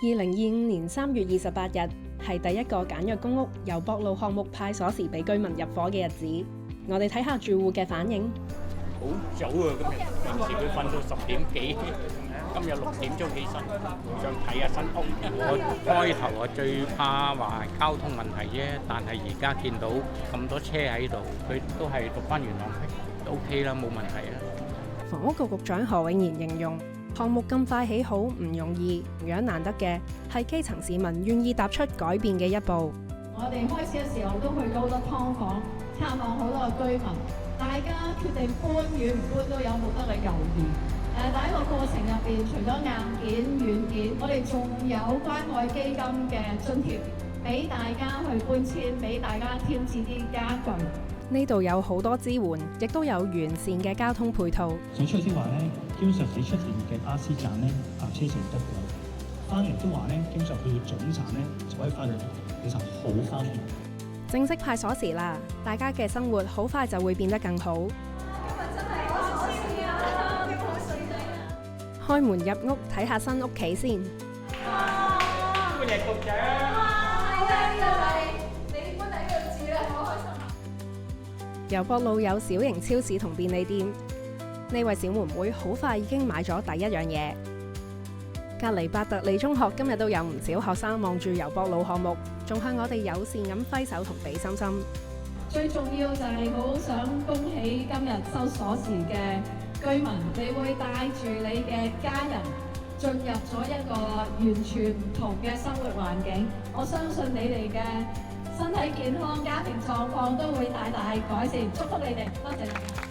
2025年3月28日係第一個簡約公屋由博路項目派鎖匙俾居民入伙嘅日子。我哋睇下住戶嘅反應。好早啊！今日平時會瞓到10點幾，今日6點鐘起身，想睇下新屋。我開頭最怕話交通問題啫，但係而家見到咁多車喺度，佢都係讀翻元朗區，OK 啦，冇問題啊。房屋局局長何永賢形容項目咁快起好唔容易，同樣難得嘅係基層市民願意踏出改變嘅一步。我哋開始嘅時候都去到咗劏房，探望好多嘅居民，大家決定搬與唔搬都有冇得你猶豫。但喺個過程入邊，除咗硬件、軟件，我哋仲有關愛基金嘅津貼，俾大家去搬遷，俾大家添置啲家具。呢度有好多支援，亦都有完善嘅交通配套。想出啲話咧，基本上你出現嘅巴士站咧，搭車就得㗎。翻嚟都話咧，基本上去到總站咧就可以翻嚟，其實好方便。正式派鎖匙啦，大家嘅生活好快就會變得更好。今日真係好開心啊！好水仔啊！開門入屋睇下新屋企先。哇！歡迎局長。係啊，呢度係你搬喺呢度住咧，好開心啊！由博路有小型超市同便利店，呢位小妹妹好快已經買咗第一樣嘢。隔離伯特利中學今日都有唔少學生望住由博路項目，仲向我哋友善咁揮手同俾心心。最重要就係好想恭喜今日收鎖匙嘅居民，你會帶住你嘅家人進入咗一個完全唔同嘅生活環境。我相信你哋嘅身體健康、家庭狀況都會大大改善。祝福你哋，多謝你。